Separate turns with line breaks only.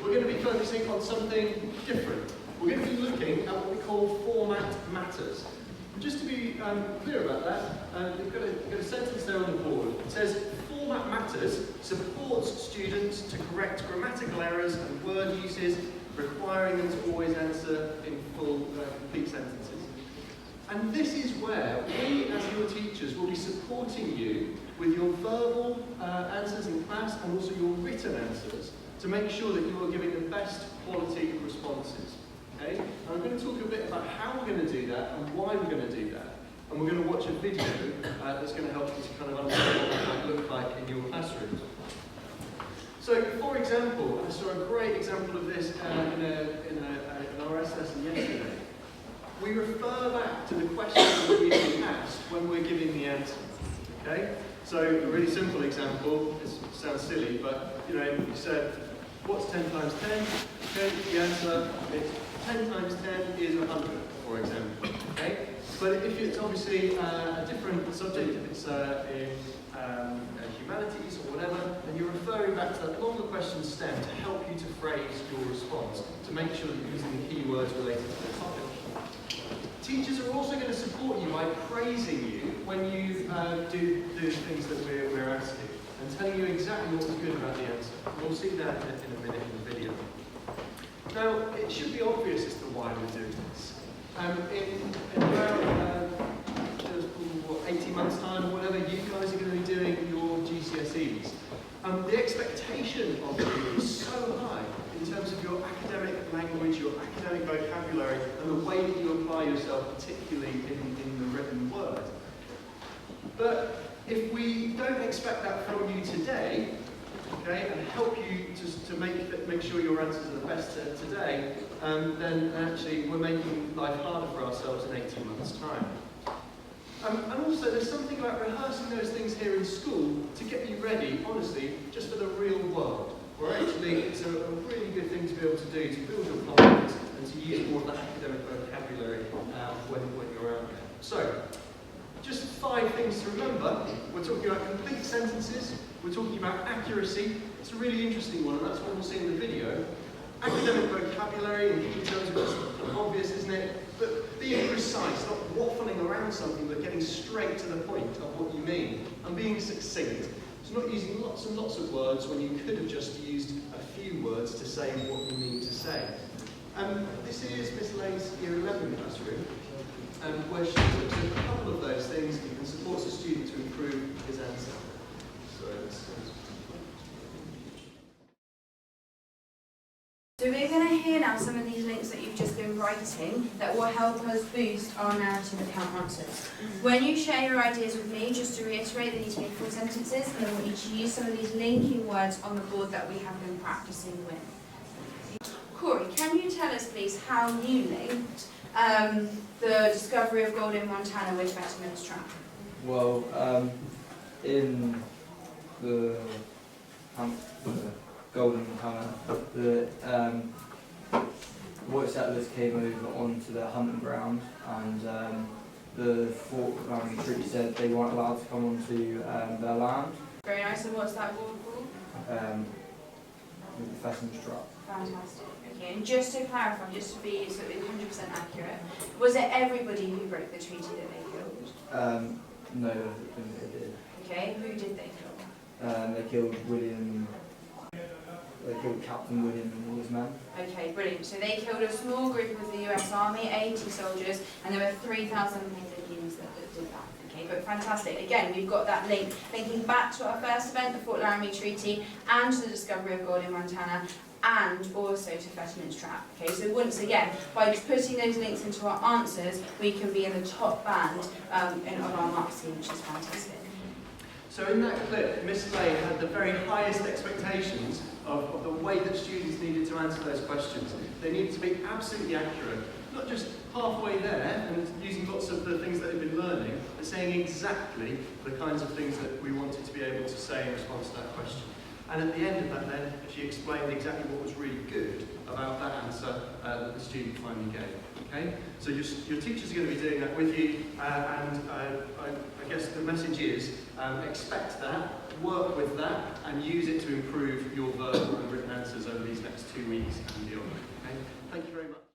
We're going to be focusing on something different. We're going to be looking at what we call format matters. And just to be clear about that, you've got a sentence there on the board. It says, format matters supports students to correct grammatical errors and word uses, requiring them to always answer in full, complete sentences. And this is where we, as your teachers, will be supporting you with your verbal answers in class and also your written answers to make sure that you are giving the best quality responses. Okay? And I'm going to talk a bit about how we're going to do that and why we're going to do that. And we're going to watch a video that's going to help you to kind of understand what that might look like in your classrooms. So, for example, I saw a great example of this in an RS lesson yesterday. We refer back to the questions that we've been asked when we're giving the answer. Okay? So, a really simple example, this sounds silly, but you said, what's 10 times 10? Okay, the answer is 10 times 10 is 100, for example. Okay? But if it's obviously a different subject, if it's in humanities or whatever, then you're referring back to that longer question stem to help you to phrase your response, to make sure that you're using the key words related to the topic. Teachers are also going to support you by praising you when you do the things that we're asking and telling you exactly what was good about the answer. We'll see that in a minute in the video. Now, it should be obvious as to why we're doing this. In about 18 months' time or whatever, you guys are going to be doing your GCSEs. The expectation of you is so high in terms of your academic language, your academic vocabulary, and the way that you apply yourself, particularly in the written word. But if we don't expect that from you today, okay, and help you to make sure your answers are the best today, then actually we're making life harder for ourselves in 18 months' time. And also, there's something about rehearsing those things here in school to get you ready, honestly, just for the real world. Where actually it's a really good thing to be able to do to build your confidence and to use more of that academic vocabulary when you're out there. So, just 5 things to remember. We're talking about complete sentences, we're talking about accuracy. It's a really interesting one, and that's what we'll see in the video. Academic vocabulary, in terms of it's obvious, isn't it? But being precise, not waffling around something, but getting straight to the point of what you mean, and being succinct. So not using lots and lots of words when you could have just used a few words to say what you mean to say. This is Miss Lay's Year 11 classroom, where she looks at a couple of those things and supports a student to improve his answer.
So we're going to hear now some of these links that you've just been writing that will help us boost our narrative account answers. When you share your ideas with me, just to reiterate, they need to be full sentences, and I want you to use some of these linking words on the board that we have been practicing with. Corey, can you tell us please how you linked the discovery of gold in Montana with Fetterman's Trap?
Well, in the Golden Montana, the white settlers came over onto their hunting ground, and the Fort Laramie troops said they weren't allowed to come onto their land.
Very nice, and what's that word called?
Fetterman's Trap.
Fantastic. Okay, and just to clarify, just to be sort of 100% accurate, was it everybody who broke the treaty that they killed?
No, I don't think they did.
Okay, who did they kill?
They killed William. They killed Captain William and all his men.
Okay, brilliant. So they killed a small group of the US Army, 80 soldiers, and there were 3,000 Canadians that did that. Okay, but fantastic. Again, we've got that link, linking back to our first event, the Fort Laramie Treaty, and to the discovery of gold in Montana, and also to Fetterman's Trap. Okay, so once again, by putting those links into our answers, we can be in the top band of our marks team, which is fantastic.
So in that clip, Miss Lay had the very highest expectations of the way that students needed to answer those questions. They needed to be absolutely accurate, not just halfway there and using lots of the things that they've been learning, but saying exactly the kinds of things that we wanted to be able to say in response to that question. And at the end of that then, she explained exactly what was really good about that answer that the student finally gave. Okay? So your teachers are going to be doing that with you, and I guess the message is expect that, work with that, and use it to improve your verbal